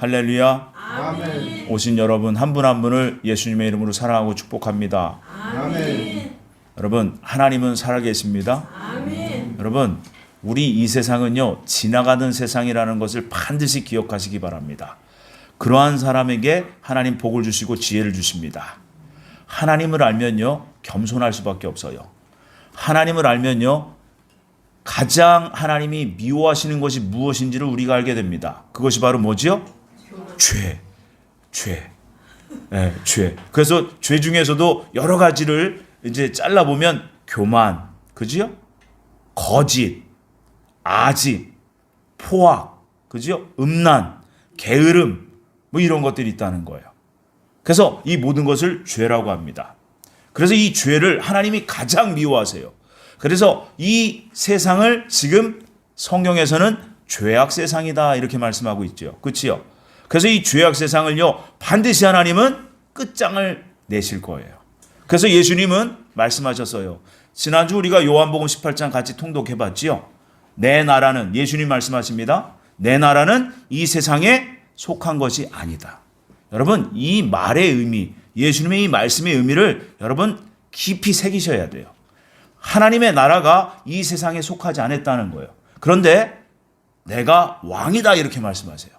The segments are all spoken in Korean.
할렐루야. 아멘. 오신 여러분 한 분 한 분을 예수님의 이름으로 사랑하고 축복합니다. 아멘. 여러분, 하나님은 살아계십니다. 아멘. 여러분, 우리 이 세상은요, 지나가는 세상이라는 것을 반드시 기억하시기 바랍니다. 그러한 사람에게 하나님 복을 주시고 지혜를 주십니다. 하나님을 알면요, 겸손할 수밖에 없어요. 하나님을 알면요, 가장 하나님이 미워하시는 것이 무엇인지를 우리가 알게 됩니다. 그것이 바로 뭐지요? 죄. 네, 죄. 그래서 죄 중에서도 여러 가지를 이제 잘라보면 교만, 그지요? 거짓, 아집, 포악, 그지요? 음란, 게으름, 뭐 이런 것들이 있다는 거예요. 그래서 이 모든 것을 죄라고 합니다. 그래서 이 죄를 하나님이 가장 미워하세요. 그래서 이 세상을 지금 성경에서는 죄악 세상이다 이렇게 말씀하고 있죠. 그렇지요? 그래서 이 죄악 세상을요, 반드시 하나님은 끝장을 내실 거예요. 그래서 예수님은 말씀하셨어요. 지난주 우리가 요한복음 18장 같이 통독해봤지요. 내 나라는, 예수님 말씀하십니다. 내 나라는 이 세상에 속한 것이 아니다. 여러분, 이 말의 의미, 예수님의 이 말씀의 의미를 여러분 깊이 새기셔야 돼요. 하나님의 나라가 이 세상에 속하지 않았다는 거예요. 그런데 내가 왕이다 이렇게 말씀하세요.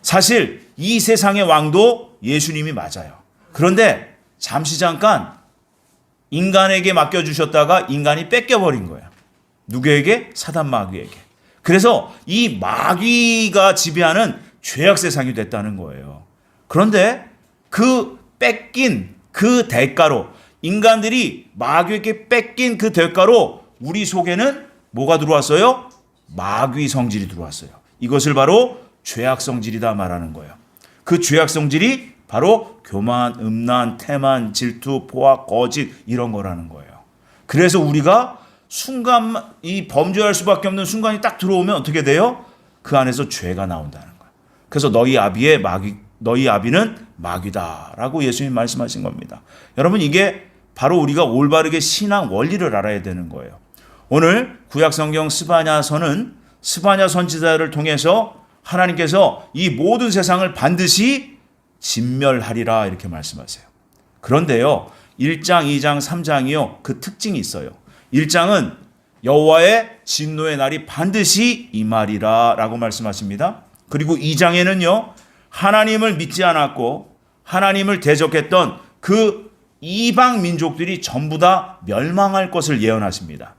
사실 이 세상의 왕도 예수님이 맞아요. 그런데 잠시 잠깐 인간에게 맡겨주셨다가 인간이 뺏겨버린 거예요. 누구에게? 사단 마귀에게. 그래서 이 마귀가 지배하는 죄악 세상이 됐다는 거예요. 그런데 그 뺏긴 그 대가로, 인간들이 마귀에게 뺏긴 그 대가로 우리 속에는 뭐가 들어왔어요? 마귀 성질이 들어왔어요. 이것을 바로 죄악 성질이다 말하는 거예요. 그 죄악 성질이 바로 교만, 음란, 태만, 질투, 포악, 거짓 이런 거라는 거예요. 그래서 우리가 순간 이 범죄할 수밖에 없는 순간이 딱 들어오면 어떻게 돼요? 그 안에서 죄가 나온다는 거예요. 그래서 너희 아비는 마귀다라고 예수님이 말씀하신 겁니다. 여러분, 이게 바로 우리가 올바르게 신앙 원리를 알아야 되는 거예요. 오늘 구약성경 스바냐서는 스바냐 선지자를 통해서 하나님께서 이 모든 세상을 반드시 진멸하리라 이렇게 말씀하세요. 그런데요, 1장, 2장, 3장이요, 그 특징이 있어요. 1장은 여호와의 진노의 날이 반드시 임하리라 라고 말씀하십니다. 그리고 2장에는요, 하나님을 믿지 않았고 하나님을 대적했던 그 이방 민족들이 전부 다 멸망할 것을 예언하십니다.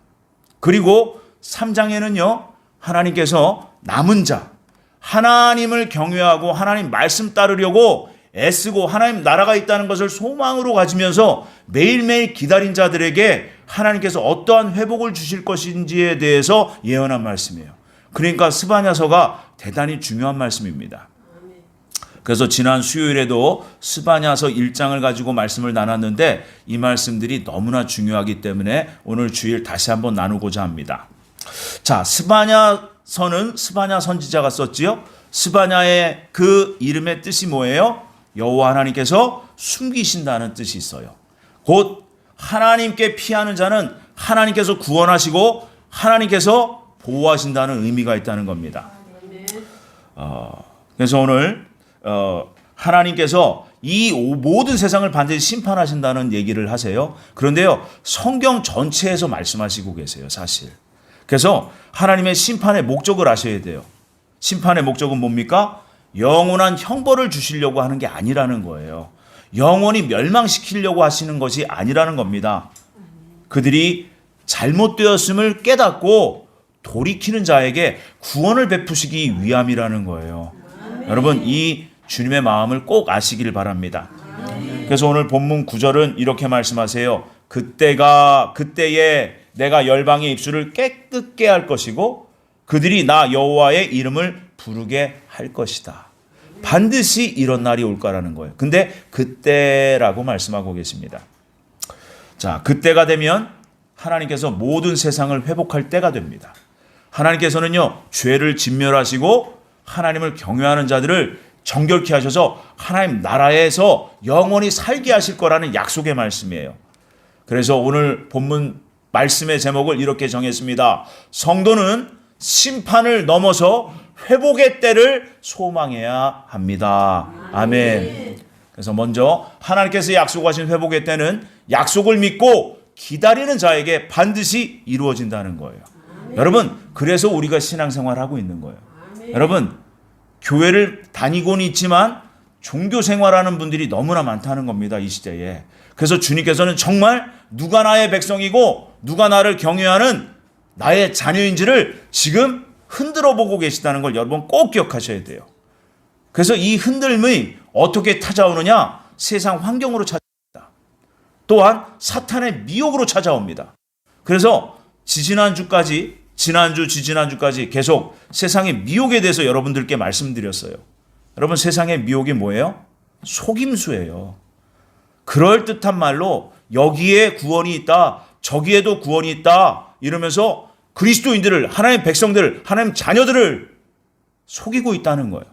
그리고 3장에는요, 하나님께서 남은 자, 하나님을 경외하고 하나님 말씀 따르려고 애쓰고 하나님 나라가 있다는 것을 소망으로 가지면서 매일매일 기다린 자들에게 하나님께서 어떠한 회복을 주실 것인지에 대해서 예언한 말씀이에요. 그러니까 스바냐서가 대단히 중요한 말씀입니다. 그래서 지난 수요일에도 스바냐서 1장을 가지고 말씀을 나눴는데 이 말씀들이 너무나 중요하기 때문에 오늘 주일 다시 한번 나누고자 합니다. 자, 스바냐서는 스바냐 선지자가 썼지요. 스바냐의 그 이름의 뜻이 뭐예요? 여호와 하나님께서 숨기신다는 뜻이 있어요. 곧 하나님께 피하는 자는 하나님께서 구원하시고 하나님께서 보호하신다는 의미가 있다는 겁니다. 그래서 오늘 하나님께서 이 모든 세상을 반드시 심판하신다는 얘기를 하세요. 그런데요, 성경 전체에서 말씀하시고 계세요, 사실. 그래서 하나님의 심판의 목적을 아셔야 돼요. 심판의 목적은 뭡니까? 영원한 형벌을 주시려고 하는 게 아니라는 거예요. 영원히 멸망시키려고 하시는 것이 아니라는 겁니다. 그들이 잘못되었음을 깨닫고 돌이키는 자에게 구원을 베푸시기 위함이라는 거예요. 여러분, 이 주님의 마음을 꼭 아시기를 바랍니다. 그래서 오늘 본문 9절은 이렇게 말씀하세요. 그때에 내가 열방의 입술을 깨끗게 할 것이고 그들이 나 여호와의 이름을 부르게 할 것이다. 반드시 이런 날이 올 거라는 거예요. 근데 그때라고 말씀하고 계십니다. 자, 그때가 되면 하나님께서 모든 세상을 회복할 때가 됩니다. 하나님께서는요, 죄를 진멸하시고 하나님을 경외하는 자들을 정결케 하셔서 하나님 나라에서 영원히 살게 하실 거라는 약속의 말씀이에요. 그래서 오늘 본문 말씀의 제목을 이렇게 정했습니다. 성도는 심판을 넘어서 회복의 때를 소망해야 합니다. 아멘. 그래서 먼저 하나님께서 약속하신 회복의 때는 약속을 믿고 기다리는 자에게 반드시 이루어진다는 거예요. 여러분, 그래서 우리가 신앙생활을 하고 있는 거예요. 여러분, 교회를 다니고는 있지만 종교 생활하는 분들이 너무나 많다는 겁니다. 이 시대에. 그래서 주님께서는 정말 누가 나의 백성이고 누가 나를 경외하는 나의 자녀인지를 지금 흔들어 보고 계시다는 걸 여러분 꼭 기억하셔야 돼요. 그래서 이 흔들림이 어떻게 찾아오느냐? 세상 환경으로 찾아옵니다. 또한 사탄의 미혹으로 찾아옵니다. 그래서 지지난주까지 계속 세상의 미혹에 대해서 여러분들께 말씀드렸어요. 여러분, 세상의 미혹이 뭐예요? 속임수예요. 그럴듯한 말로 여기에 구원이 있다, 저기에도 구원이 있다 이러면서 그리스도인들을, 하나님의 백성들을, 하나님 자녀들을 속이고 있다는 거예요.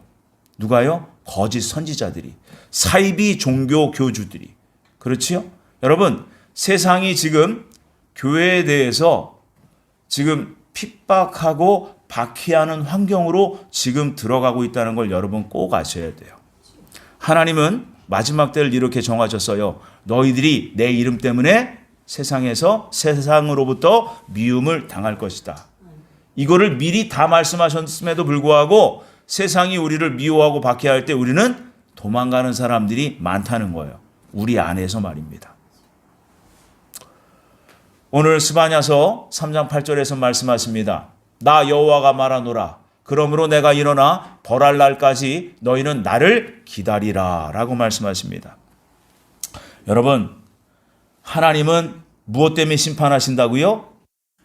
누가요? 거짓 선지자들이, 사이비 종교 교주들이. 그렇지요? 여러분, 세상이 지금 교회에 대해서 지금 핍박하고 박해하는 환경으로 지금 들어가고 있다는 걸 여러분 꼭 아셔야 돼요. 하나님은 마지막 때를 이렇게 정하셨어요. 너희들이 내 이름 때문에 세상으로부터 미움을 당할 것이다. 이거를 미리 다 말씀하셨음에도 불구하고 세상이 우리를 미워하고 박해할 때 우리는 도망가는 사람들이 많다는 거예요. 우리 안에서 말입니다. 오늘 스바냐서 3장 8절에서 말씀하십니다. 나 여호와가 말하노라. 그러므로 내가 일어나 벌할 날까지 너희는 나를 기다리라 라고 말씀하십니다. 여러분, 하나님은 무엇 때문에 심판하신다고요?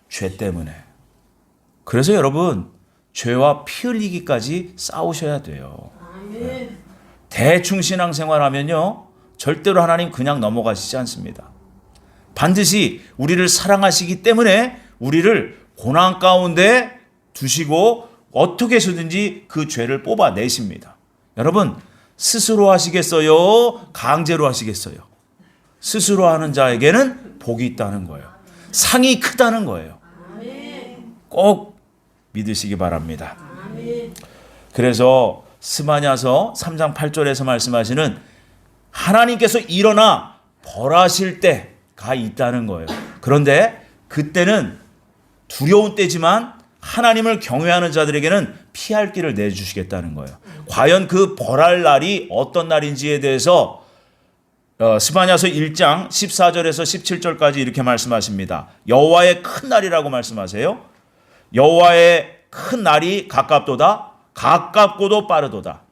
죄 때문에. 그래서 여러분, 죄와 피 흘리기까지 싸우셔야 돼요. 대충 신앙생활하면요, 절대로 하나님 그냥 넘어가시지 않습니다. 반드시 우리를 사랑하시기 때문에 우리를 고난 가운데 두시고 어떻게 해서든지 그 죄를 뽑아내십니다. 여러분, 스스로 하시겠어요? 강제로 하시겠어요? 스스로 하는 자에게는 복이 있다는 거예요. 상이 크다는 거예요. 꼭 믿으시기 바랍니다. 그래서 스바냐서 3장 8절에서 말씀하시는 하나님께서 일어나 벌하실 때가 있다는 거예요. 그런데 그때는 두려운 때지만 하나님을 경외하는 자들에게는 피할 길을 내주시겠다는 거예요. 과연 그 벌할 날이 어떤 날인지에 대해서 스바냐서 1장 14절에서 17절까지 이렇게 말씀하십니다. 여호와의 큰 날이라고 말씀하세요. 여호와의 큰 날이 가깝도다. 가깝고도 빠르도다.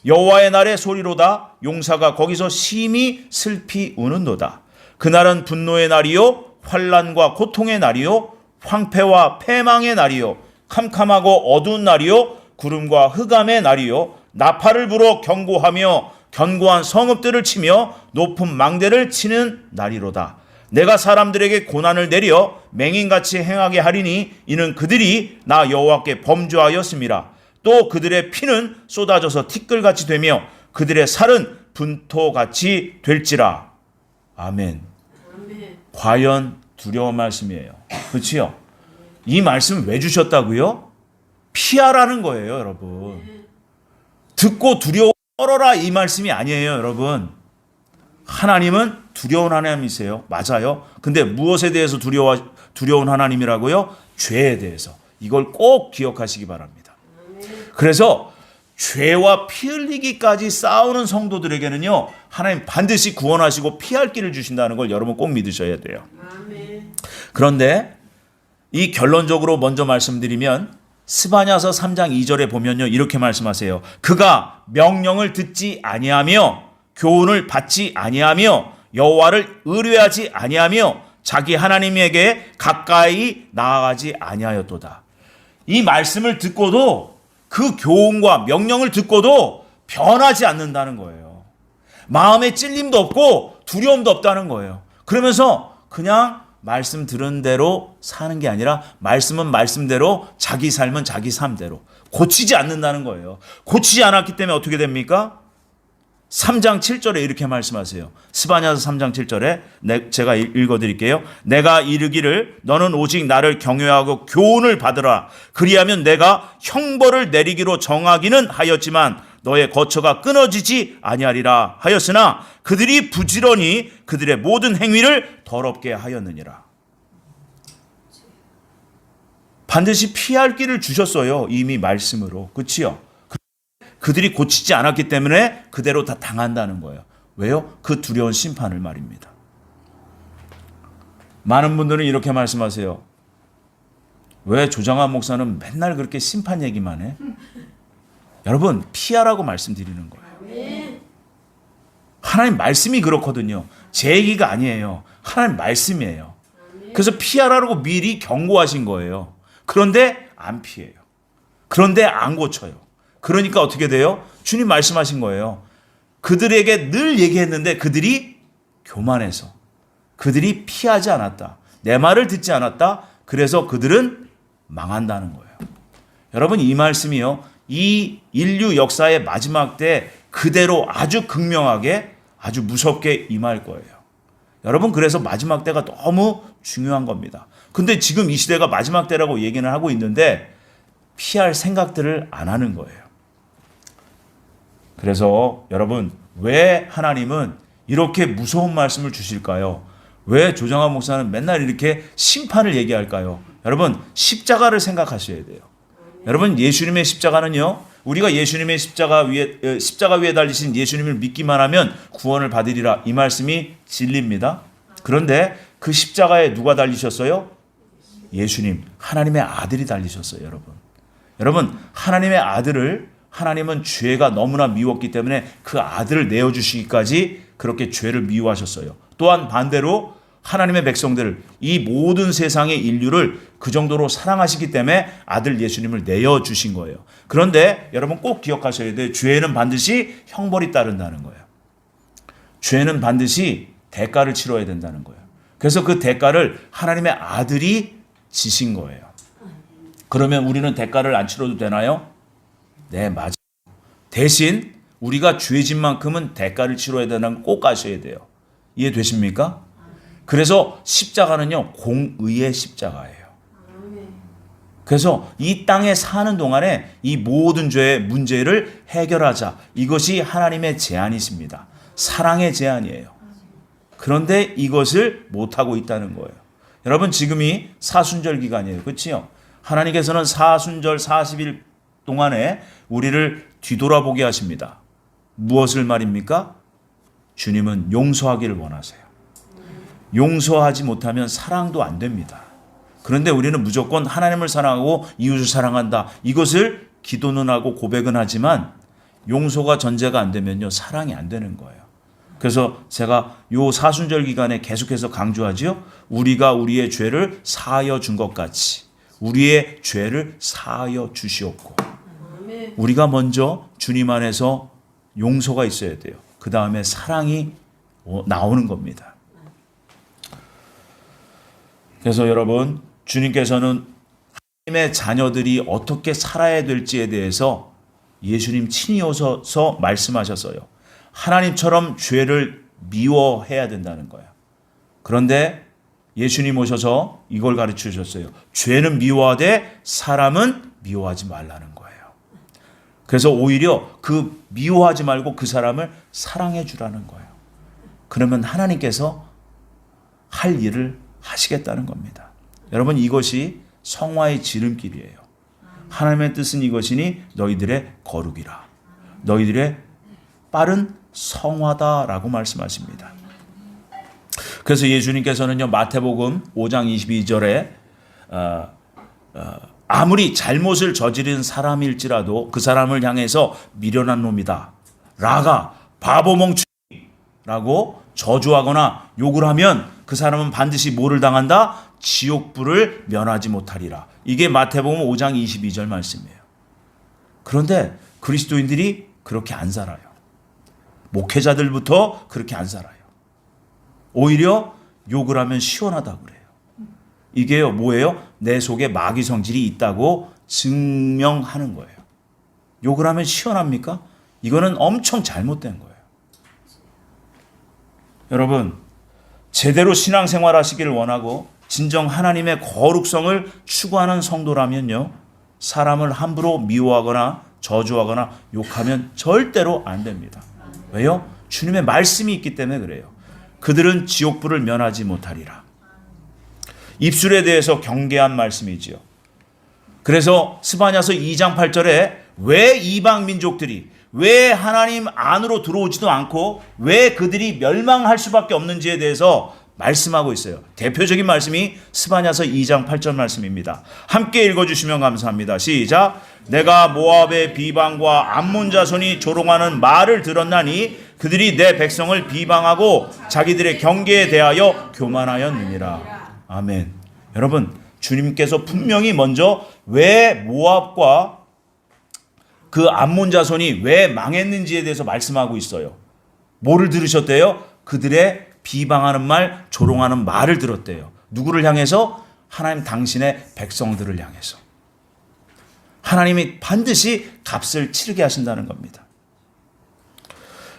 여호와의 날의 소리로다. 용사가 거기서 심히 슬피 우는도다. 그날은 분노의 날이요 환난과 고통의 날이요 황폐와 패망의 날이요 캄캄하고 어두운 날이요 구름과 흑암의 날이요 나팔을 불어 경고하며 견고한 성읍들을 치며 높은 망대를 치는 날이로다. 내가 사람들에게 고난을 내려 맹인같이 행하게 하리니 이는 그들이 나 여호와께 범죄하였음이라. 또 그들의 피는 쏟아져서 티끌같이 되며 그들의 살은 분토같이 될지라. 아멘. 과연 두려운 말씀이에요. 그렇지요? 이 말씀 왜 주셨다고요? 피하라는 거예요, 여러분. 듣고 두려워 떨어라 이 말씀이 아니에요, 여러분. 하나님은 두려운 하나님이세요. 맞아요. 근데 무엇에 대해서 두려운 하나님이라고요? 죄에 대해서. 이걸 꼭 기억하시기 바랍니다. 그래서 죄와 피 흘리기까지 싸우는 성도들에게는요, 하나님 반드시 구원하시고 피할 길을 주신다는 걸 여러분 꼭 믿으셔야 돼요. 그런데 이 결론적으로 먼저 말씀드리면 스바냐서 3장 2절에 보면요, 이렇게 말씀하세요. 그가 명령을 듣지 아니하며 교훈을 받지 아니하며 여호와를 의뢰하지 아니하며 자기 하나님에게 가까이 나아가지 아니하였도다. 이 말씀을 듣고도 그 교훈과 명령을 듣고도 변하지 않는다는 거예요. 마음에 찔림도 없고 두려움도 없다는 거예요. 그러면서 그냥 말씀 들은 대로 사는 게 아니라 말씀은 말씀대로, 자기 삶은 자기 삶대로 고치지 않는다는 거예요. 고치지 않았기 때문에 어떻게 됩니까? 3장 7절에 이렇게 말씀하세요. 스바냐서 3장 7절에 제가 읽어드릴게요. 내가 이르기를 너는 오직 나를 경외하고 교훈을 받으라. 그리하면 내가 형벌을 내리기로 정하기는 하였지만 너의 거처가 끊어지지 아니하리라 하였으나 그들이 부지런히 그들의 모든 행위를 더럽게 하였느니라. 반드시 피할 길을 주셨어요. 이미 말씀으로. 그렇지요? 그들이 고치지 않았기 때문에 그대로 다 당한다는 거예요. 왜요? 그 두려운 심판을 말입니다. 많은 분들은 이렇게 말씀하세요. 왜 조장한 목사는 맨날 그렇게 심판 얘기만 해? 여러분, 피하라고 말씀드리는 거예요. 하나님 말씀이 그렇거든요. 제 얘기가 아니에요. 하나님 말씀이에요. 그래서 피하라고 미리 경고하신 거예요. 그런데 안 피해요. 그런데 안 고쳐요. 그러니까 어떻게 돼요? 주님 말씀하신 거예요. 그들에게 늘 얘기했는데 그들이 교만해서 그들이 피하지 않았다. 내 말을 듣지 않았다. 그래서 그들은 망한다는 거예요. 여러분, 이 말씀이요, 이 인류 역사의 마지막 때 그대로 아주 극명하게 아주 무섭게 임할 거예요. 여러분, 그래서 마지막 때가 너무 중요한 겁니다. 근데 지금 이 시대가 마지막 때라고 얘기는 하고 있는데 피할 생각들을 안 하는 거예요. 그래서 여러분, 왜 하나님은 이렇게 무서운 말씀을 주실까요? 왜 조정환 목사는 맨날 이렇게 심판을 얘기할까요? 여러분, 십자가를 생각하셔야 돼요. 여러분, 예수님의 십자가는요, 우리가 예수님의 십자가 위에 달리신 예수님을 믿기만 하면 구원을 받으리라, 이 말씀이 진리입니다. 그런데 그 십자가에 누가 달리셨어요? 예수님, 하나님의 아들이 달리셨어요. 여러분, 하나님의 아들을 하나님은 죄가 너무나 미웠기 때문에 그 아들을 내어주시기까지 그렇게 죄를 미워하셨어요. 또한 반대로 하나님의 백성들을, 이 모든 세상의 인류를 그 정도로 사랑하시기 때문에 아들 예수님을 내어주신 거예요. 그런데 여러분 꼭 기억하셔야 돼요. 죄는 반드시 형벌이 따른다는 거예요. 죄는 반드시 대가를 치러야 된다는 거예요. 그래서 그 대가를 하나님의 아들이 지신 거예요. 그러면 우리는 대가를 안 치러도 되나요? 네, 맞아요. 대신 우리가 죄진 만큼은 대가를 치러야 되는 걸 꼭 아셔야 돼요. 이해되십니까? 그래서 십자가는요, 공의의 십자가예요. 그래서 이 땅에 사는 동안에 이 모든 죄의 문제를 해결하자. 이것이 하나님의 제안이십니다. 사랑의 제안이에요. 그런데 이것을 못하고 있다는 거예요. 여러분, 지금이 사순절 기간이에요. 그렇지요? 하나님께서는 사순절 40일 동안에 우리를 뒤돌아보게 하십니다. 무엇을 말입니까? 주님은 용서하기를 원하세요. 용서하지 못하면 사랑도 안 됩니다. 그런데 우리는 무조건 하나님을 사랑하고 이웃을 사랑한다. 이것을 기도는 하고 고백은 하지만 용서가 전제가 안 되면요, 사랑이 안 되는 거예요. 그래서 제가 요 사순절 기간에 계속해서 강조하지요. 우리가 우리의 죄를 사하여 준 것 같이 우리의 죄를 사하여 주시옵고, 우리가 먼저 주님 안에서 용서가 있어야 돼요. 그 다음에 사랑이 나오는 겁니다. 그래서 여러분, 주님께서는 하나님의 자녀들이 어떻게 살아야 될지에 대해서 예수님 친히 오셔서 말씀하셨어요. 하나님처럼 죄를 미워해야 된다는 거예요. 그런데 예수님 오셔서 이걸 가르쳐 주셨어요. 죄는 미워하되 사람은 미워하지 말라는 거예요. 그래서 오히려 그 미워하지 말고 그 사람을 사랑해 주라는 거예요. 그러면 하나님께서 할 일을 하시겠다는 겁니다. 여러분, 이것이 성화의 지름길이에요. 하나님의 뜻은 이것이니 너희들의 거룩이라. 너희들의 빠른 성화다라고 말씀하십니다. 그래서 예수님께서는요, 마태복음 5장 22절에 아무리 잘못을 저지른 사람일지라도 그 사람을 향해서 미련한 놈이다, 라가, 바보 멍청이라고 저주하거나 욕을 하면 그 사람은 반드시 뭐를 당한다? 지옥불을 면하지 못하리라. 이게 마태복음 5장 22절 말씀이에요. 그런데 그리스도인들이 그렇게 안 살아요. 목회자들부터 그렇게 안 살아요. 오히려 욕을 하면 시원하다고 그래요. 이게요, 뭐예요? 내 속에 마귀 성질이 있다고 증명하는 거예요. 욕을 하면 시원합니까? 이거는 엄청 잘못된 거예요. 여러분, 제대로 신앙생활 하시기를 원하고 진정 하나님의 거룩성을 추구하는 성도라면요, 사람을 함부로 미워하거나 저주하거나 욕하면 절대로 안 됩니다. 왜요? 주님의 말씀이 있기 때문에 그래요. 그들은 지옥불을 면하지 못하리라. 입술에 대해서 경계한 말씀이지요. 그래서 스바냐서 2장 8절에 왜 이방 민족들이 왜 하나님 안으로 들어오지도 않고 왜 그들이 멸망할 수밖에 없는지에 대해서 말씀하고 있어요. 대표적인 말씀이 스바냐서 2장 8절 말씀입니다. 함께 읽어주시면 감사합니다. 시작. 내가 모압의 비방과 암몬 자손이 조롱하는 말을 들었나니 그들이 내 백성을 비방하고 자기들의 경계에 대하여 교만하였느니라. 아멘. 여러분, 주님께서 분명히 먼저 왜 모압과 그 암몬 자손이 왜 망했는지에 대해서 말씀하고 있어요. 뭐를 들으셨대요? 그들의 비방하는 말, 조롱하는 말을 들었대요. 누구를 향해서? 하나님 당신의 백성들을 향해서. 하나님이 반드시 값을 치르게 하신다는 겁니다.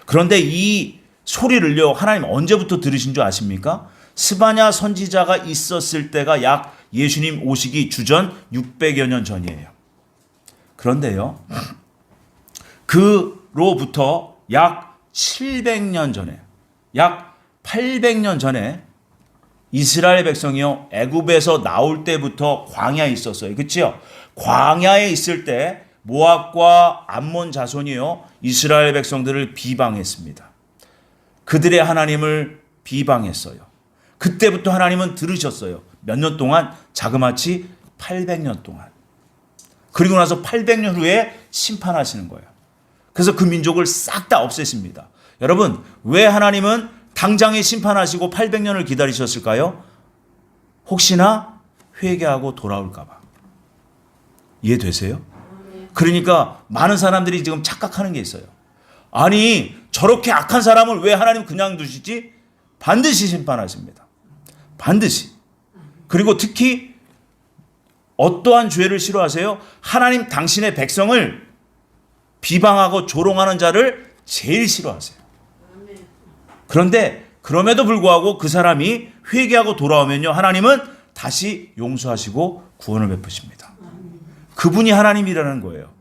그런데 이 소리를요, 하나님 언제부터 들으신 줄 아십니까? 스바냐 선지자가 있었을 때가 약 예수님 오시기 주전 600여 년 전이에요. 그런데요, 그로부터 약 700년 전에, 약 800년 전에 이스라엘 백성이요, 애굽에서 나올 때부터 광야에 있었어요. 그렇죠? 광야에 있을 때 모압과 암몬 자손이요, 이스라엘 백성들을 비방했습니다. 그들의 하나님을 비방했어요. 그때부터 하나님은 들으셨어요. 몇 년 동안? 자그마치 800년 동안. 그리고 나서 800년 후에 심판하시는 거예요. 그래서 그 민족을 싹 다 없애십니다. 여러분, 왜 하나님은 당장에 심판하시고 800년을 기다리셨을까요? 혹시나 회개하고 돌아올까 봐. 이해되세요? 그러니까 많은 사람들이 지금 착각하는 게 있어요. 아니, 저렇게 악한 사람을 왜 하나님 그냥 두시지? 반드시 심판하십니다. 반드시. 그리고 특히 어떠한 죄를 싫어하세요? 하나님 당신의 백성을 비방하고 조롱하는 자를 제일 싫어하세요. 그런데 그럼에도 불구하고 그 사람이 회개하고 돌아오면요, 하나님은 다시 용서하시고 구원을 베푸십니다. 그분이 하나님이라는 거예요.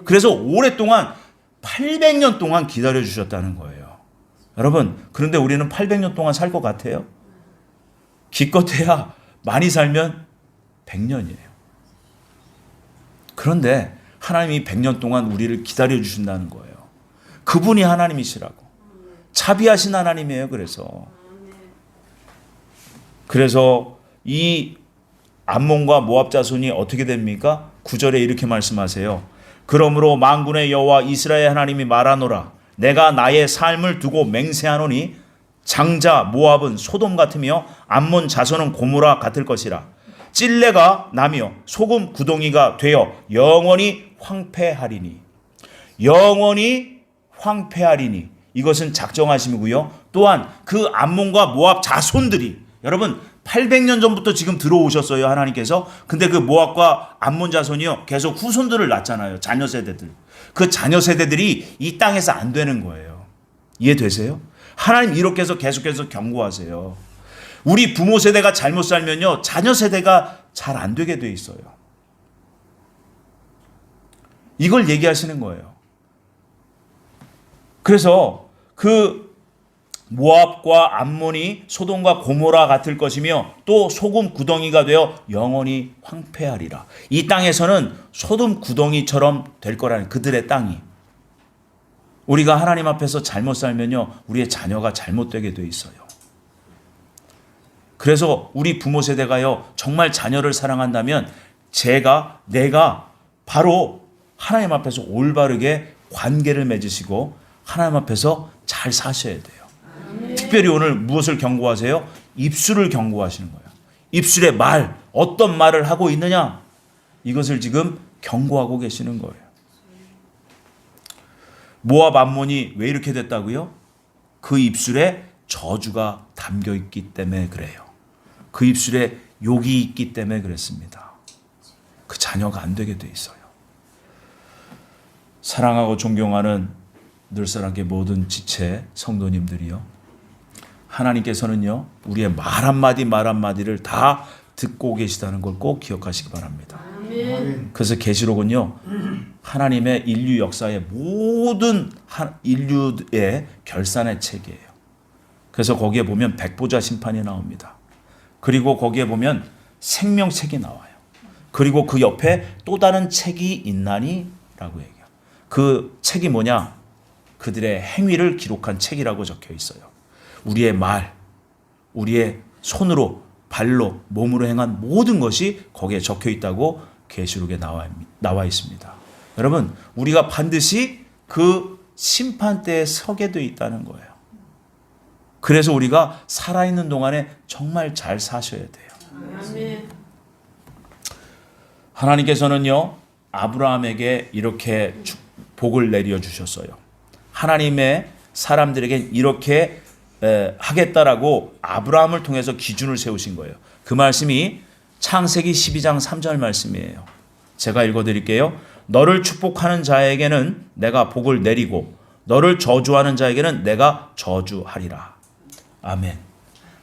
그래서 오랫동안 800년 동안 기다려주셨다는 거예요. 여러분, 그런데 우리는 800년 동안 살 것 같아요? 기껏해야 많이 살면 100년이에요. 그런데 하나님이 100년 동안 우리를 기다려주신다는 거예요. 그분이 하나님이시라고. 자비하신 하나님이에요. 그래서 이 암몬과 모압 자손이 어떻게 됩니까? 9절에 이렇게 말씀하세요. 그러므로 만군의 여호와 이스라엘 하나님이 말하노라. 내가 나의 삶을 두고 맹세하노니 장자 모압은 소돔 같으며 암몬 자손은 고모라 같을 것이라. 찔레가 나며 소금 구덩이가 되어 영원히 황폐하리니. 영원히 황폐하리니. 이것은 작정하심이고요. 또한 그 암몬과 모압 자손들이, 여러분 800년 전부터 지금 들어오셨어요, 하나님께서. 근데 그 모압과 암몬 자손이요, 계속 후손들을 낳잖아요. 자녀 세대들. 그 자녀 세대들이 이 땅에서 안 되는 거예요. 이해되세요? 하나님 이렇게 해서 계속해서 경고하세요. 우리 부모 세대가 잘못 살면요, 자녀 세대가 잘 안 되게 돼 있어요. 이걸 얘기하시는 거예요. 그래서 그 모압과 암몬이 소돔과 고모라 같을 것이며 또 소금 구덩이가 되어 영원히 황폐하리라. 이 땅에서는 소돔 구덩이처럼 될 거라는, 그들의 땅이. 우리가 하나님 앞에서 잘못 살면요, 우리의 자녀가 잘못되게 돼 있어요. 그래서 우리 부모 세대가요, 정말 자녀를 사랑한다면 내가 바로 하나님 앞에서 올바르게 관계를 맺으시고 하나님 앞에서 잘 사셔야 돼요. 특별히 오늘 무엇을 경고하세요? 입술을 경고하시는 거예요. 입술의 말, 어떤 말을 하고 있느냐, 이것을 지금 경고하고 계시는 거예요. 모압 암몬이 왜 이렇게 됐다고요? 그 입술에 저주가 담겨 있기 때문에 그래요. 그 입술에 욕이 있기 때문에 그랬습니다. 그 자녀가 안 되게 돼 있어요. 사랑하고 존경하는 늘사랑의 모든 지체 성도님들이요, 하나님께서는요, 우리의 말 한마디를 다 듣고 계시다는 걸 꼭 기억하시기 바랍니다. 아멘. 그래서 계시록은요, 하나님의 인류 역사의 모든 인류의 결산의 책이에요. 그래서 거기에 보면 백보자 심판이 나옵니다. 그리고 거기에 보면 생명책이 나와요. 그리고 그 옆에 또 다른 책이 있나니? 라고 얘기해요. 그 책이 뭐냐? 그들의 행위를 기록한 책이라고 적혀 있어요. 우리의 말, 우리의 손으로, 발로, 몸으로 행한 모든 것이 거기에 적혀 있다고 계시록에 나와 있습니다. 여러분, 우리가 반드시 그 심판대에 서게 돼 있다는 거예요. 그래서 우리가 살아있는 동안에 정말 잘 사셔야 돼요. 아멘. 하나님께서는요, 아브라함에게 이렇게 복을 내려 주셨어요. 하나님의 사람들에게 이렇게 하겠다라고 아브라함을 통해서 기준을 세우신 거예요. 그 말씀이 창세기 12장 3절 말씀이에요. 제가 읽어드릴게요. 너를 축복하는 자에게는 내가 복을 내리고 너를 저주하는 자에게는 내가 저주하리라. 아멘.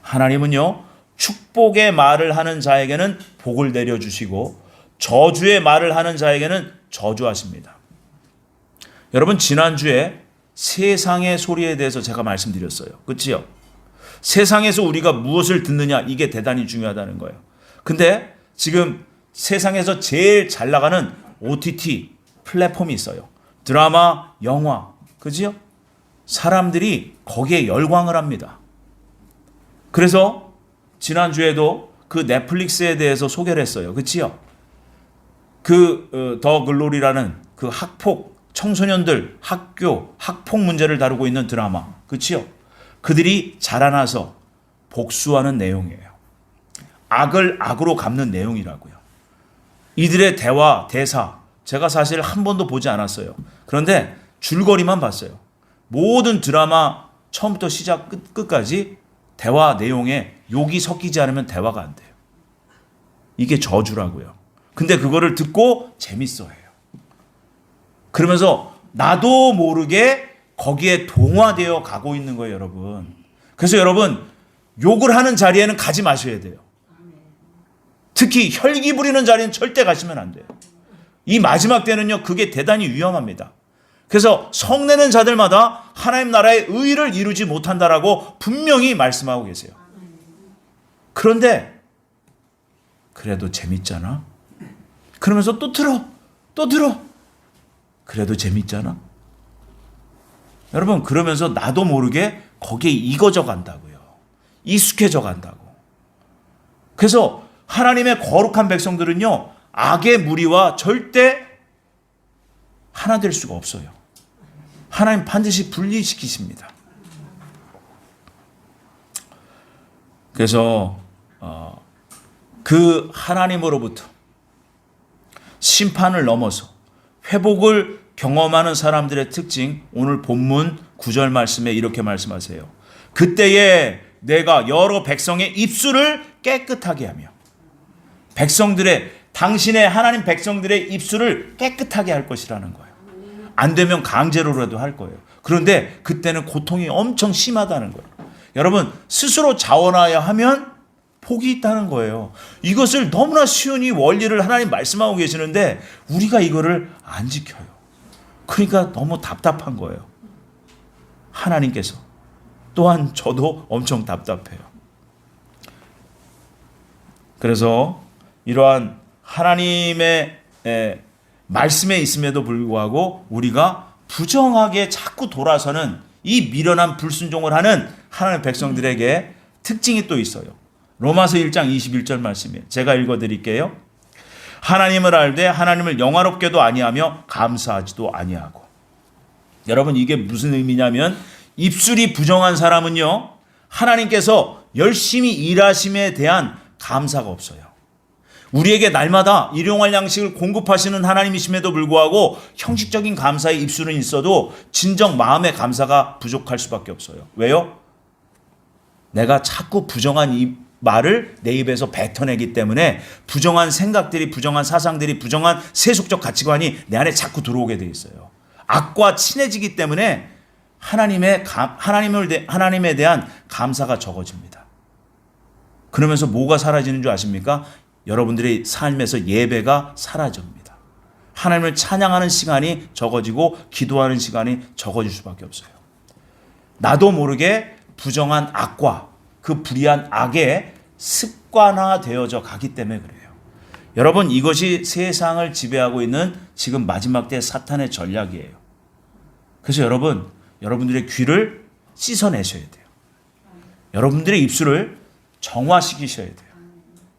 하나님은요, 축복의 말을 하는 자에게는 복을 내려주시고 저주의 말을 하는 자에게는 저주하십니다. 여러분, 지난주에 세상의 소리에 대해서 제가 말씀드렸어요. 그렇지요? 세상에서 우리가 무엇을 듣느냐, 이게 대단히 중요하다는 거예요. 근데 지금 세상에서 제일 잘 나가는 OTT 플랫폼이 있어요. 드라마, 영화, 그지요? 사람들이 거기에 열광을 합니다. 그래서 지난주에도 그 넷플릭스에 대해서 소개를 했어요. 그치요? 더 글로리라는 그 학폭, 청소년들 학교, 학폭 문제를 다루고 있는 드라마. 그치요? 그들이 자라나서 복수하는 내용이에요. 악을 악으로 갚는 내용이라고요. 이들의 대화, 대사, 제가 사실 한 번도 보지 않았어요. 그런데 줄거리만 봤어요. 모든 드라마 처음부터 시작 끝까지 대화 내용에 욕이 섞이지 않으면 대화가 안 돼요. 이게 저주라고요. 근데 그거를 듣고 재밌어해요. 그러면서 나도 모르게 거기에 동화되어 가고 있는 거예요, 여러분. 그래서 여러분, 욕을 하는 자리에는 가지 마셔야 돼요. 특히 혈기 부리는 자리는 절대 가시면 안 돼요. 이 마지막 때는요, 그게 대단히 위험합니다. 그래서 성내는 자들마다 하나님 나라의 의를 이루지 못한다라고 분명히 말씀하고 계세요. 그런데 그래도 재밌잖아. 그러면서 또 들어. 그래도 재밌잖아. 여러분, 그러면서 나도 모르게 거기에 익어져 간다고요. 익숙해져 간다고. 그래서 하나님의 거룩한 백성들은요, 악의 무리와 절대 하나 될 수가 없어요. 하나님 반드시 분리시키십니다. 그래서 그 하나님으로부터 심판을 넘어서 회복을 경험하는 사람들의 특징, 오늘 본문 9절 말씀에 이렇게 말씀하세요. 그때에 내가 여러 백성의 입술을 깨끗하게 하며, 당신의 하나님 백성들의 입술을 깨끗하게 할 것이라는 거예요. 안 되면 강제로라도 할 거예요. 그런데 그때는 고통이 엄청 심하다는 거예요. 여러분, 스스로 자원하여 하면 복이 있다는 거예요. 이것을 너무나 쉬운 원리를 하나님 말씀하고 계시는데 우리가 이거를 안 지켜요. 그러니까 너무 답답한 거예요. 하나님께서. 또한 저도 엄청 답답해요. 그래서 이러한 하나님의 말씀에 있음에도 불구하고 우리가 부정하게 자꾸 돌아서는 이 미련한 불순종을 하는 하나님의 백성들에게 특징이 또 있어요. 로마서 1장 21절 말씀이에요. 제가 읽어드릴게요. 하나님을 알되 하나님을 영화롭게도 아니하며 감사하지도 아니하고. 여러분, 이게 무슨 의미냐면 입술이 부정한 사람은요, 하나님께서 열심히 일하심에 대한 감사가 없어요. 우리에게 날마다 일용할 양식을 공급하시는 하나님이심에도 불구하고 형식적인 감사의 입술은 있어도 진정 마음의 감사가 부족할 수밖에 없어요. 왜요? 내가 자꾸 부정한 이 말을 내 입에서 뱉어내기 때문에 부정한 생각들이, 부정한 사상들이, 부정한 세속적 가치관이 내 안에 자꾸 들어오게 돼 있어요. 악과 친해지기 때문에 하나님에 대한 감사가 적어집니다. 그러면서 뭐가 사라지는 줄 아십니까? 여러분들의 삶에서 예배가 사라집니다. 하나님을 찬양하는 시간이 적어지고 기도하는 시간이 적어질 수밖에 없어요. 나도 모르게 부정한 악과 그 불의한 악에 습관화되어져 가기 때문에 그래요. 여러분, 이것이 세상을 지배하고 있는 지금 마지막 때 사탄의 전략이에요. 그래서 여러분들의 귀를 씻어내셔야 돼요. 여러분들의 입술을 정화시키셔야 돼요.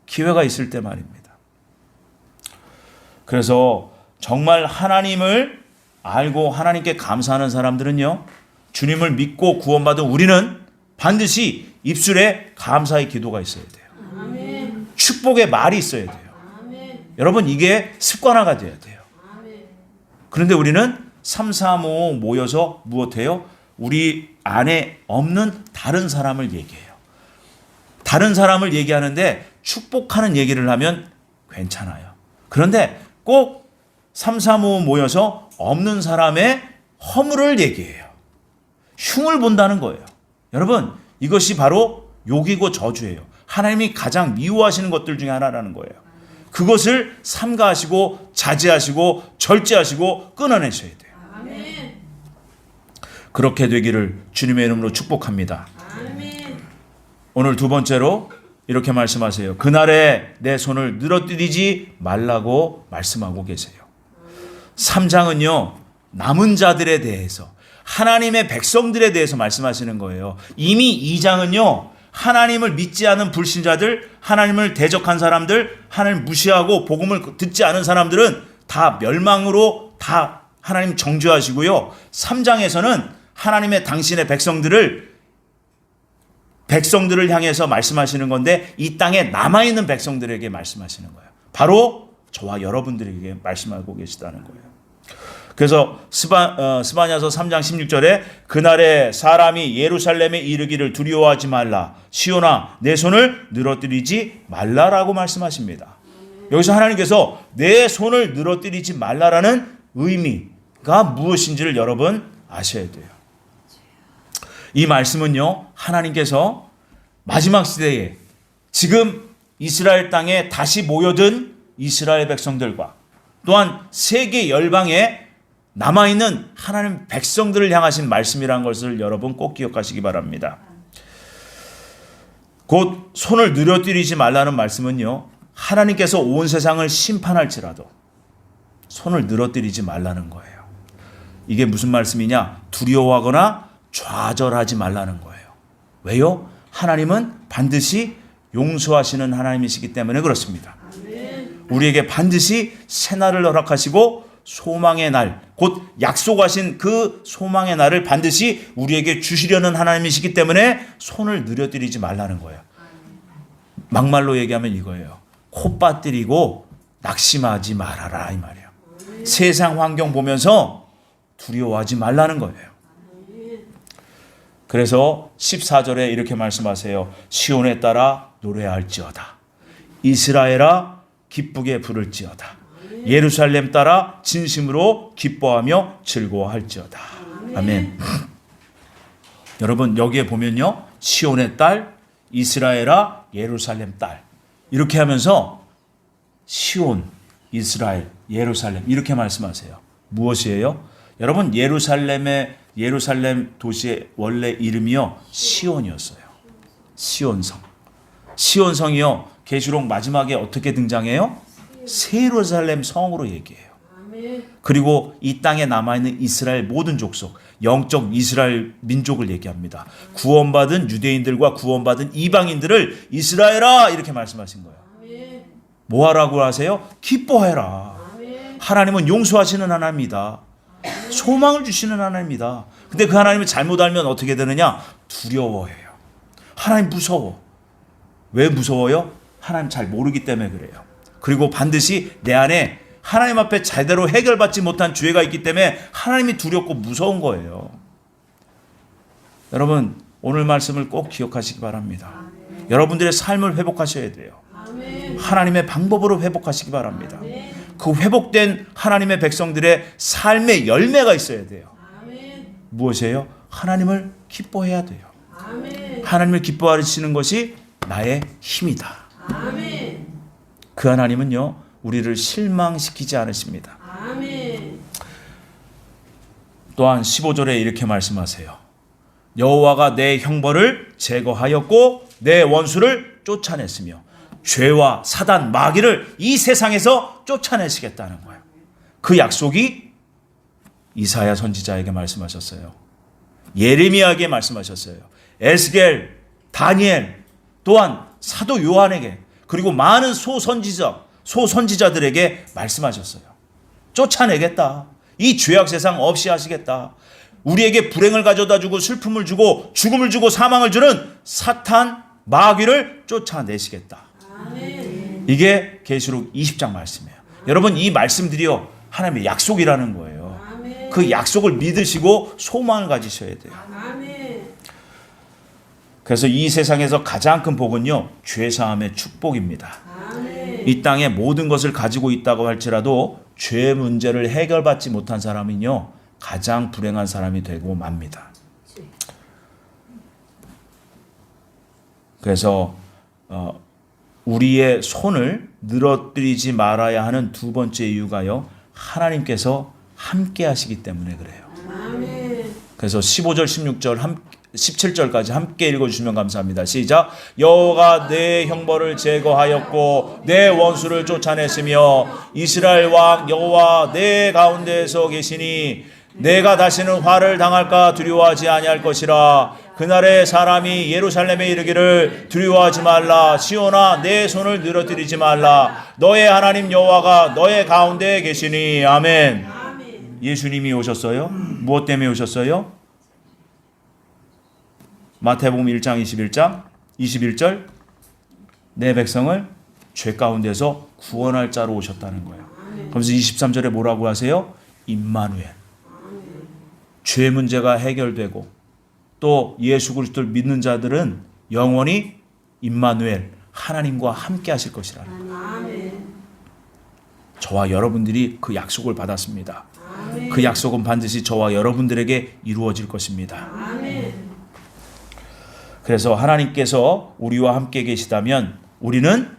기회가 있을 때 말입니다. 그래서 정말 하나님을 알고 하나님께 감사하는 사람들은요, 주님을 믿고 구원받은 우리는 반드시 입술에 감사의 기도가 있어야 돼요. 아멘. 축복의 말이 있어야 돼요. 아멘. 여러분, 이게 습관화가 돼야 돼요. 아멘. 그런데 우리는 3, 4, 5 모여서 무엇해요? 우리 안에 없는 다른 사람을 얘기해요. 다른 사람을 얘기하는데 축복하는 얘기를 하면 괜찮아요. 그런데 꼭 3, 4, 5 모여서 없는 사람의 허물을 얘기해요. 흉을 본다는 거예요. 여러분, 이것이 바로 욕이고 저주예요. 하나님이 가장 미워하시는 것들 중에 하나라는 거예요. 그것을 삼가하시고 자제하시고 절제하시고 끊어내셔야 돼요. 아멘. 그렇게 되기를 주님의 이름으로 축복합니다. 아멘. 오늘 두 번째로 이렇게 말씀하세요. 그날에 내 손을 늘어뜨리지 말라고 말씀하고 계세요. 3장은요, 남은 자들에 대해서, 하나님의 백성들에 대해서 말씀하시는 거예요. 이미 2장은요, 하나님을 믿지 않은 불신자들, 하나님을 대적한 사람들, 하나님을 무시하고 복음을 듣지 않은 사람들은 다 멸망으로 다 하나님 정죄하시고요. 3장에서는 하나님의 당신의 백성들을 향해서 말씀하시는 건데, 이 땅에 남아있는 백성들에게 말씀하시는 거예요. 바로 저와 여러분들에게 말씀하고 계시다는 거예요. 그래서 스바냐서 3장 16절에 그날에 사람이 예루살렘에 이르기를 두려워하지 말라. 시온아, 내 손을 늘어뜨리지 말라라고 말씀하십니다. 여기서 하나님께서 내 손을 늘어뜨리지 말라라는 의미가 무엇인지를 여러분 아셔야 돼요. 이 말씀은요, 하나님께서 마지막 시대에 지금 이스라엘 땅에 다시 모여든 이스라엘 백성들과 또한 세계 열방에 남아있는 하나님 백성들을 향하신 말씀이라는 것을 여러분 꼭 기억하시기 바랍니다. 곧 손을 늘어뜨리지 말라는 말씀은요, 하나님께서 온 세상을 심판할지라도 손을 늘어뜨리지 말라는 거예요. 이게 무슨 말씀이냐? 두려워하거나 좌절하지 말라는 거예요. 왜요? 하나님은 반드시 용서하시는 하나님이시기 때문에 그렇습니다. 우리에게 반드시 새날을 허락하시고 소망의 날, 곧 약속하신 그 소망의 날을 반드시 우리에게 주시려는 하나님이시기 때문에 손을 늘어뜨리지 말라는 거예요. 막말로 얘기하면 이거예요. 코 빠뜨리고 낙심하지 말아라, 이 말이에요. 세상 환경 보면서 두려워하지 말라는 거예요. 그래서 14절에 이렇게 말씀하세요. 시온에 따라 노래할지어다. 이스라엘아 기쁘게 부를지어다. 예루살렘 따라 진심으로 기뻐하며 즐거워할지어다. 아멘. 여러분, 여기에 보면요, 시온의 딸, 이스라엘아, 예루살렘 딸, 이렇게 하면서 시온, 이스라엘, 예루살렘 이렇게 말씀하세요. 무엇이에요? 여러분, 예루살렘 도시의 원래 이름이요, 시온이었어요. 시온성. 시온성이요, 계시록 마지막에 어떻게 등장해요? 새 예루살렘 성으로 얘기해요. 그리고 이 땅에 남아있는 이스라엘 모든 족속, 영적 이스라엘 민족을 얘기합니다. 구원받은 유대인들과 구원받은 이방인들을 이스라엘아 이렇게 말씀하신 거예요. 뭐 하라고 하세요? 기뻐해라. 하나님은 용서하시는 하나님이다. 소망을 주시는 하나님이다. 근데 그 하나님을 잘못 알면 어떻게 되느냐? 두려워해요. 하나님 무서워. 왜 무서워요? 하나님 잘 모르기 때문에 그래요. 그리고 반드시 내 안에 하나님 앞에 제대로 해결받지 못한 죄가 있기 때문에 하나님이 두렵고 무서운 거예요. 여러분, 오늘 말씀을 꼭 기억하시기 바랍니다. 여러분들의 삶을 회복하셔야 돼요. 하나님의 방법으로 회복하시기 바랍니다. 그 회복된 하나님의 백성들의 삶의 열매가 있어야 돼요. 무엇이에요? 하나님을 기뻐해야 돼요. 아멘. 하나님을 기뻐하시는 것이 나의 힘이다. 아멘. 그 하나님은요, 우리를 실망시키지 않으십니다. 아멘. 또한 15절에 이렇게 말씀하세요. 여호와가 내 형벌을 제거하였고 내 원수를 쫓아냈으며 죄와 사단 마귀를 이 세상에서 쫓아내시겠다는 거예요. 그 약속이 이사야 선지자에게 말씀하셨어요. 예레미야에게 말씀하셨어요. 에스겔, 다니엘, 또한 사도 요한에게, 그리고 많은 소선지자들에게 말씀하셨어요. 쫓아내겠다. 이 죄악 세상 없이 하시겠다. 우리에게 불행을 가져다 주고 슬픔을 주고 죽음을 주고 사망을 주는 사탄 마귀를 쫓아내시겠다. 아멘. 이게 계시록 20장 말씀이에요. 여러분, 이 말씀들이요, 하나님의 약속이라는 거예요. 아멘. 그 약속을 믿으시고 소망을 가지셔야 돼요. 아멘. 그래서 이 세상에서 가장 큰 복은요, 죄사함의 축복입니다. 아멘. 이 땅에 모든 것을 가지고 있다고 할지라도 죄 문제를 해결받지 못한 사람은요, 가장 불행한 사람이 되고 맙니다. 그래서 우리의 손을 늘어뜨리지 말아야 하는 두 번째 이유가요, 하나님께서 함께 하시기 때문에 그래요. 아멘. 그래서 15절, 16절, 17절까지 함께 읽어주시면 감사합니다. 시작. 여호와가 내 형벌을 제거하였고 내 원수를 쫓아냈으며 이스라엘 왕 여호와 내 가운데에서 계시니 내가 다시는 화를 당할까 두려워하지 아니할 것이라. 그날에 사람이 예루살렘에 이르기를 두려워하지 말라. 시온아 내 손을 늘어뜨리지 말라. 너의 하나님 여호와가 너의 가운데에 계시니. 아멘. 아멘. 예수님이 오셨어요? 무엇 때문에 오셨어요? 마태복음 1장 21절 내 백성을 죄 가운데서 구원할 자로 오셨다는 거예요. 그러면서 23절에 뭐라고 하세요? 임마누엘. 죄 문제가 해결되고 또 예수 그리스도를 믿는 자들은 영원히 임마누엘, 하나님과 함께 하실 것이라는 거예요. 아멘. 저와 여러분들이 그 약속을 받았습니다. 아멘. 그 약속은 반드시 저와 여러분들에게 이루어질 것입니다. 아멘. 그래서 하나님께서 우리와 함께 계시다면 우리는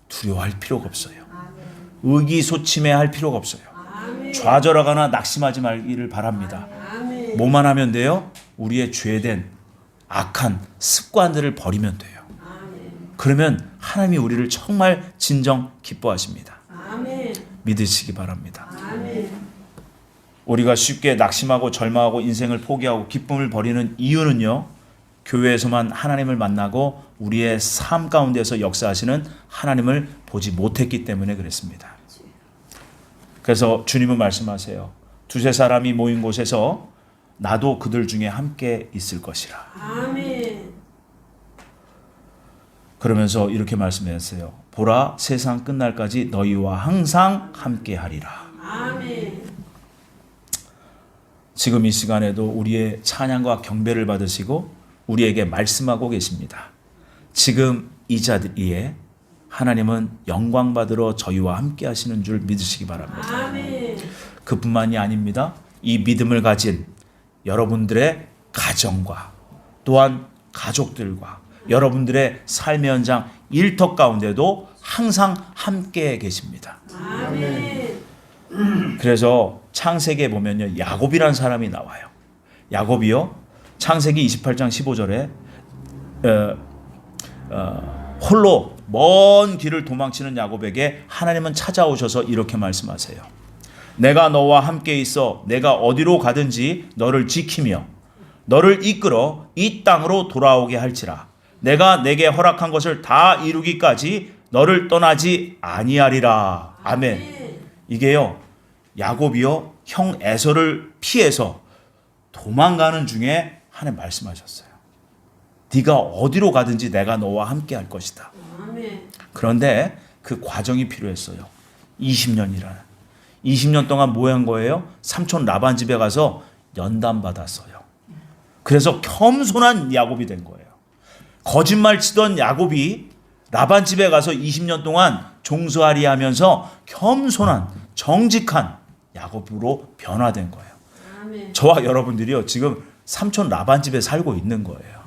두려워할 필요가 없어요. 의기소침해할 필요가 없어요. 아멘. 좌절하거나 낙심하지 말기를 바랍니다. 아멘. 뭐만 하면 돼요? 우리의 죄된 악한 습관들을 버리면 돼요. 아멘. 그러면 하나님이 우리를 정말 진정 기뻐하십니다. 아멘. 믿으시기 바랍니다. 아멘. 우리가 쉽게 낙심하고 절망하고 인생을 포기하고 기쁨을 버리는 이유는요, 교회에서만 하나님을 만나고 우리의 삶 가운데서 역사하시는 하나님을 보지 못했기 때문에 그랬습니다. 그래서 주님은 말씀하세요. 두세 사람이 모인 곳에서 나도 그들 중에 함께 있을 것이라. 아멘. 그러면서 이렇게 말씀했어요. 보라, 세상 끝날까지 너희와 항상 함께 하리라. 아멘. 지금 이 시간에도 우리의 찬양과 경배를 받으시고 우리에게 말씀하고 계십니다. 지금 이 자리에 하나님은 영광 받으러 저희와 함께 하시는 줄 믿으시기 바랍니다. 아멘. 그뿐만이 아닙니다. 이 믿음을 가진 여러분들의 가정과 또한 가족들과 여러분들의 삶의 현장 일터 가운데도 항상 함께 계십니다. 아멘. 그래서 창세기에 보면요, 야곱이라는 사람이 나와요. 야곱이요, 창세기 28장 15절에 홀로 먼 길을 도망치는 야곱에게 하나님은 찾아오셔서 이렇게 말씀하세요. 내가 너와 함께 있어 내가 어디로 가든지 너를 지키며 너를 이끌어 이 땅으로 돌아오게 할지라. 내가 내게 허락한 것을 다 이루기까지 너를 떠나지 아니하리라. 아멘. 이게요, 야곱이요 형 에서를 피해서 도망가는 중에 하나님 말씀하셨어요. 네가 어디로 가든지 내가 너와 함께 할 것이다. 아멘. 그런데 그 과정이 필요했어요. 20년이라는. 20년 동안 뭐 한 거예요? 삼촌 라반 집에 가서 연단 받았어요. 그래서 겸손한 야곱이 된 거예요. 거짓말 치던 야곱이 라반 집에 가서 20년 동안 종소하리 하면서 겸손한 정직한 야곱으로 변화된 거예요. 아멘. 저와 여러분들이요, 지금 삼촌 라반 집에 살고 있는 거예요.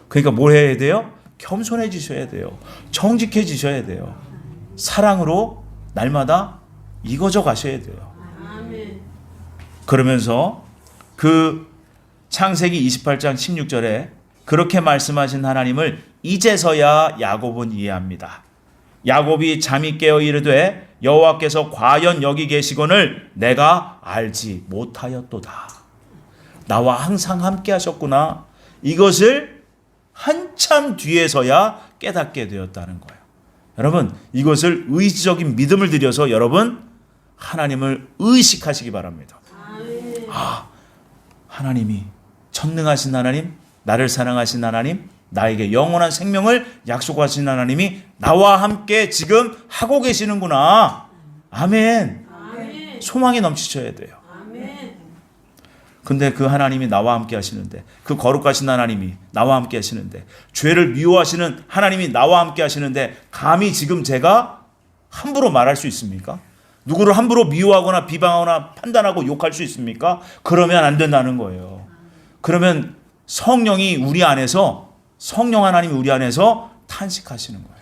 그러니까 뭘 해야 돼요? 겸손해지셔야 돼요. 정직해지셔야 돼요. 사랑으로 날마다 익어져 가셔야 돼요. 아멘. 그러면서 그 창세기 28장 16절에 그렇게 말씀하신 하나님을 이제서야 야곱은 이해합니다. 야곱이 잠이 깨어 이르되 여호와께서 과연 여기 계시거늘 내가 알지 못하였도다. 나와 항상 함께 하셨구나. 이것을 한참 뒤에서야 깨닫게 되었다는 거예요. 여러분, 이것을 의지적인 믿음을 들여서 여러분 하나님을 의식하시기 바랍니다. 아멘. 하나님이 전능하신 하나님, 나를 사랑하신 하나님, 나에게 영원한 생명을 약속하신 하나님이 나와 함께 지금 하고 계시는구나. 아멘. 아멘. 소망이 넘치셔야 돼요. 아멘. 근데 그 하나님이 나와 함께 하시는데, 그 거룩하신 하나님이 나와 함께 하시는데, 죄를 미워하시는 하나님이 나와 함께 하시는데 감히 지금 제가 함부로 말할 수 있습니까? 누구를 함부로 미워하거나 비방하거나 판단하고 욕할 수 있습니까? 그러면 안 된다는 거예요. 그러면 성령이 우리 안에서, 성령 하나님이 우리 안에서 탄식하시는 거예요.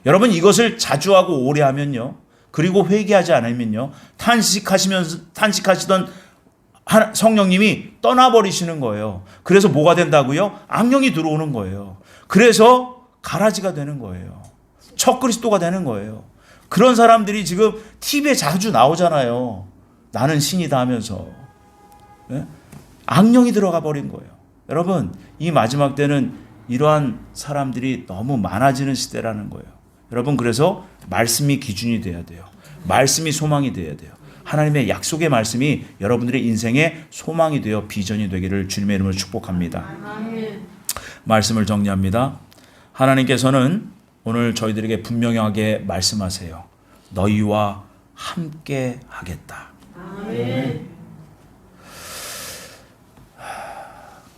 여러분, 이것을 자주 하고 오래 하면요, 그리고 회개하지 않으면요, 탄식하시던 성령님이 떠나버리시는 거예요. 그래서 뭐가 된다고요? 악령이 들어오는 거예요. 그래서 가라지가 되는 거예요. 척그리스도가 되는 거예요. 그런 사람들이 지금 TV에 자주 나오잖아요. 나는 신이다 하면서. 네? 악령이 들어가 버린 거예요. 여러분, 이 마지막 때는 이러한 사람들이 너무 많아지는 시대라는 거예요. 여러분, 그래서 말씀이 기준이 돼야 돼요. 말씀이 소망이 돼야 돼요. 하나님의 약속의 말씀이 여러분들의 인생의 소망이 되어 비전이 되기를 주님의 이름으로 축복합니다. 아멘. 말씀을 정리합니다. 하나님께서는 오늘 저희들에게 분명하게 말씀하세요. 너희와 함께 하겠다. 아멘.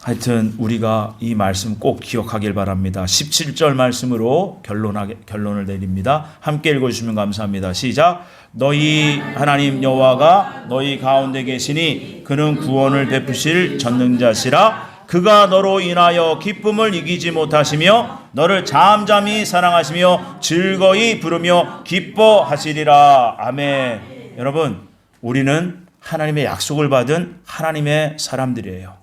하여튼 우리가 이 말씀 꼭 기억하길 바랍니다. 17절 말씀으로 결론을 내립니다. 함께 읽어주시면 감사합니다. 시작. 너희 하나님 여호와가 너희 가운데 계시니 그는 구원을 베푸실 전능자시라. 그가 너로 인하여 기쁨을 이기지 못하시며 너를 잠잠히 사랑하시며 즐거이 부르며 기뻐하시리라. 아멘. 여러분, 우리는 하나님의 약속을 받은 하나님의 사람들이에요.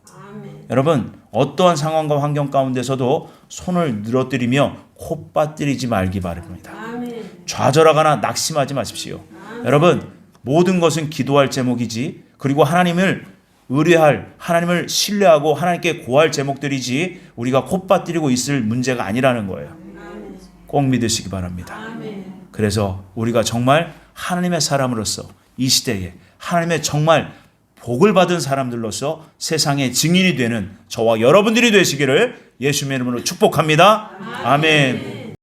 여러분, 어떠한 상황과 환경 가운데서도 손을 늘어뜨리며 콧빠뜨리지 말기 바랍니다. 아멘. 좌절하거나 낙심하지 마십시오. 여러분, 모든 것은 기도할 제목이지, 그리고 하나님을 의뢰할, 하나님을 신뢰하고 하나님께 고할 제목들이지 우리가 콧빠뜨리고 있을 문제가 아니라는 거예요. 꼭 믿으시기 바랍니다. 아멘. 그래서 우리가 정말 하나님의 사람으로서 이 시대에 하나님의 정말 복을 받은 사람들로서 세상의 증인이 되는 저와 여러분들이 되시기를 예수님의 이름으로 축복합니다. 아멘.